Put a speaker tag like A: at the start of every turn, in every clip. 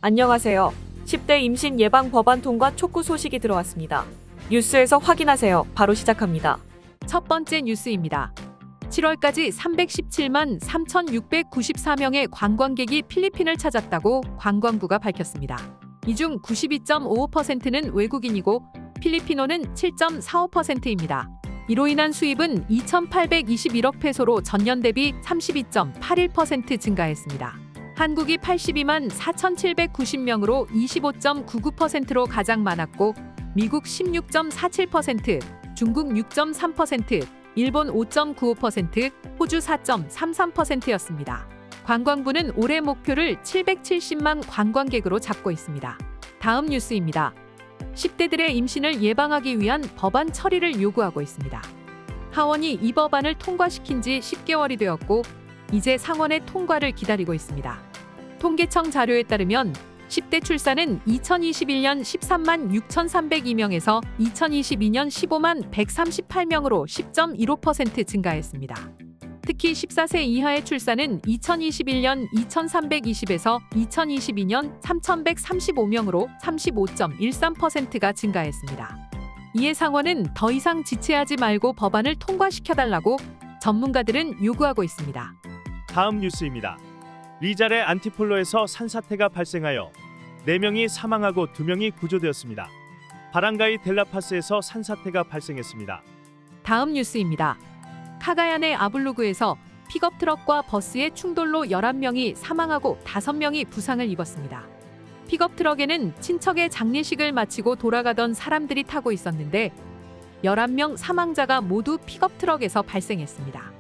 A: 안녕하세요. 10대 임신 예방 법안 통과 촉구 소식이 들어왔습니다. 뉴스에서 확인하세요. 바로 시작합니다.
B: 첫 번째 뉴스입니다. 7월까지 317만 3,694명의 관광객이 필리핀을 찾았다고 관광부가 밝혔습니다. 이 중 92.55%는 외국인이고 필리피노는 7.45%입니다. 이로 인한 수입은 2,821억 페소로 전년 대비 32.81% 증가했습니다. 한국이 82만 4,790명으로 25.99%로 가장 많았고 미국 16.47%, 중국 6.3%, 일본 5.95%, 호주 4.33%였습니다. 관광부는 올해 목표를 770만 관광객으로 잡고 있습니다. 다음 뉴스입니다. 10대들의 임신을 예방하기 위한 법안 처리를 요구하고 있습니다. 하원이 이 법안을 통과시킨 지 10개월이 되었고 이제 상원의 통과를 기다리고 있습니다. 통계청 자료에 따르면 10대 출산은 2021년 13만 6,302명에서 2022년 15만 138명으로 10.15% 증가했습니다. 특히 14세 이하의 출산은 2021년 2,320에서 2022년 3,135명으로 35.13%가 증가했습니다. 이에 상원은 더 이상 지체하지 말고 법안을 통과시켜달라고 전문가들은 요구하고 있습니다.
C: 다음 뉴스입니다. 리잘의 안티폴로에서 산사태가 발생하여 4명이 사망하고 2명이 구조되었습니다. 바랑가이 델라파스에서 산사태가 발생했습니다.
B: 다음 뉴스입니다. 카가얀의 아블루그에서 픽업 트럭과 버스의 충돌로 11명이 사망하고 5명이 부상을 입었습니다. 픽업 트럭에는 친척의 장례식을 마치고 돌아가던 사람들이 타고 있었는데 11명 사망자가 모두 픽업 트럭에서 발생했습니다.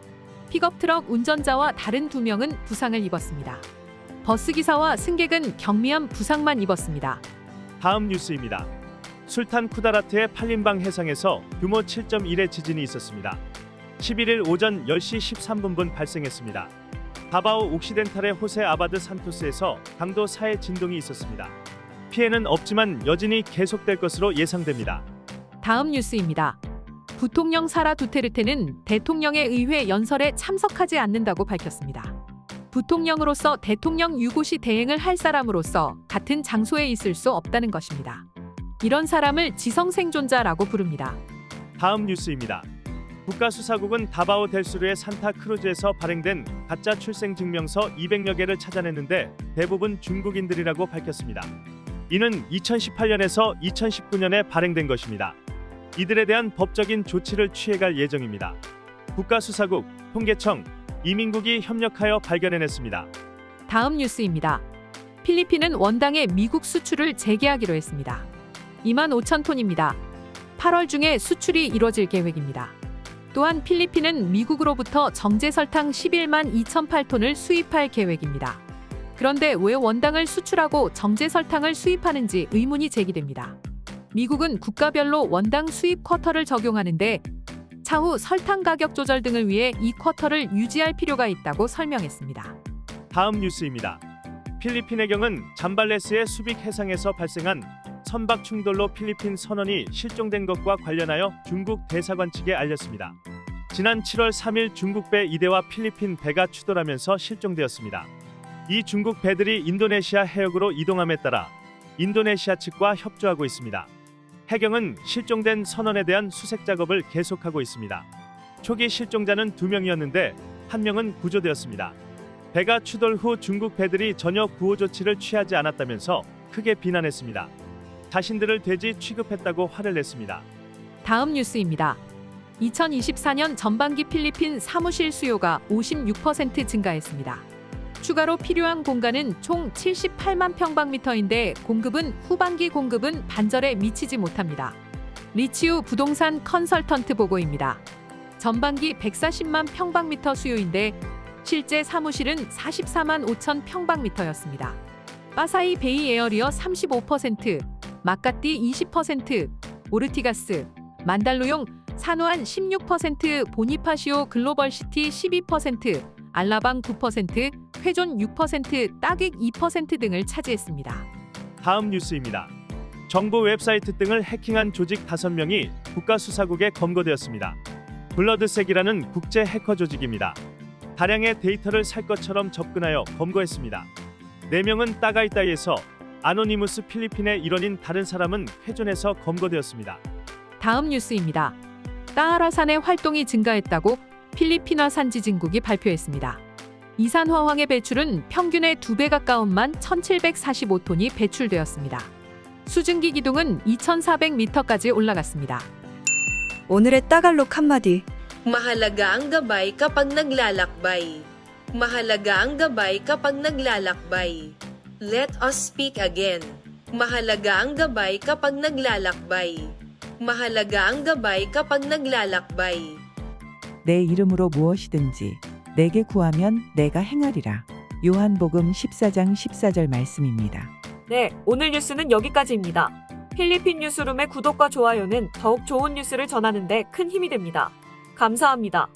B: 픽업 트럭 운전자와 다른 2명은 부상을 입었습니다. 버스기사와 승객은 경미한 부상만 입었습니다.
C: 다음 뉴스입니다. 술탄 쿠다라트의 팔림방 해상에서 규모 7.1의 지진이 있었습니다. 11일 오전 10시 13분 발생했습니다. 다바오 옥시덴탈의 호세 아바드 산토스에서 강도 4의 진동이 있었습니다. 피해는 없지만 여진이 계속될 것으로 예상됩니다.
B: 다음 뉴스입니다. 부통령 사라 두테르테는 대통령의 의회 연설에 참석하지 않는다고 밝혔습니다. 부통령으로서 대통령 유고시 대행을 할 사람으로서 같은 장소에 있을 수 없다는 것입니다. 이런 사람을 지성생존자라고 부릅니다.
C: 다음 뉴스입니다. 국가수사국은 다바오 델수르의 산타크루즈에서 발행된 가짜 출생증명서 200여 개를 찾아냈는데 대부분 중국인들이라고 밝혔습니다. 이는 2018년에서 2019년에 발행된 것입니다. 이들에 대한 법적인 조치를 취해갈 예정입니다. 국가수사국, 통계청, 이민국이 협력하여 발견해냈습니다.
B: 다음 뉴스입니다. 필리핀은 원당의 미국 수출을 재개하기로 했습니다. 2만 5천 톤입니다. 8월 중에 수출이 이뤄질 계획입니다. 또한 필리핀은 미국으로부터 정제 설탕 11만 2,008톤을 수입할 계획입니다. 그런데 왜 원당을 수출하고 정제 설탕을 수입하는지 의문이 제기됩니다. 미국은 국가별로 원당 수입 쿼터를 적용하는데 차후 설탕 가격 조절 등을 위해 이 쿼터를 유지할 필요가 있다고 설명했습니다.
C: 다음 뉴스입니다. 필리핀 해경은 잠발레스의 수빅 해상에서 발생한 선박 충돌로 필리핀 선원이 실종된 것과 관련하여 중국 대사관 측에 알렸습니다. 지난 7월 3일 중국 배 2대와 필리핀 배가 추돌하면서 실종되었습니다. 이 중국 배들이 인도네시아 해역으로 이동함에 따라 인도네시아 측과 협조하고 있습니다. 해경은 실종된 선원에 대한 수색 작업을 계속하고 있습니다. 초기 실종자는 2명이었는데 1명은 구조되었습니다. 배가 추돌 후 중국 배들이 전혀 구호 조치를 취하지 않았다면서 크게 비난했습니다. 자신들을 돼지 취급했다고 화를 냈습니다.
B: 다음 뉴스입니다. 2024년 전반기 필리핀 사무실 수요가 56% 증가했습니다. 추가로 필요한 공간은 총 78만 평방미터인데 공급은 후반기 공급은 반절에 미치지 못합니다. 리치우 부동산 컨설턴트 보고입니다. 전반기 140만 평방미터 수요인데 실제 사무실은 44만 5천 평방미터였습니다. 파사이 베이 에어리어 35%, 마카띠 20%, 오르티가스, 만달로용, 산호안 16%, 보니파시오 글로벌시티 12%, 알라방 9%, 회존 6%, 따객 2% 등을 차지했습니다.
C: 다음 뉴스입니다. 정부 웹사이트 등을 해킹한 조직 5명이 국가수사국에 검거되었습니다. 블러드색이라는 국제 해커 조직입니다. 다량의 데이터를 살 것처럼 접근하여 검거했습니다. 4명은 따가이따이에서 아노니무스 필리핀의 일원인 다른 사람은 회존에서 검거되었습니다.
B: 다음 뉴스입니다. 따하라산의 활동이 증가했다고 필리핀화 산지진국이 발표했습니다. 이산화황의 배출은 평균의 2배 가까운 11,745톤이 배출되었습니다. 수증기 기둥은 2,400m까지 올라갔습니다.
D: 오늘의 따갈록 한마디.
E: Mahalaga ang gabay kapag naglalakbay. Mahalaga ang gabay kapag naglalakbay. Let us speak again. Mahalaga ang gabay kapag naglalakbay. Mahalaga ang gabay kapag naglalakbay.
F: 내 이름으로 무엇이든지 내게 구하면 내가 행하리라. 요한복음 14장 14절 말씀입니다.
A: 네, 오늘 뉴스는 여기까지입니다. 필리핀 뉴스룸의 구독과 좋아요는 더욱 좋은 뉴스를 전하는 데 큰 힘이 됩니다. 감사합니다.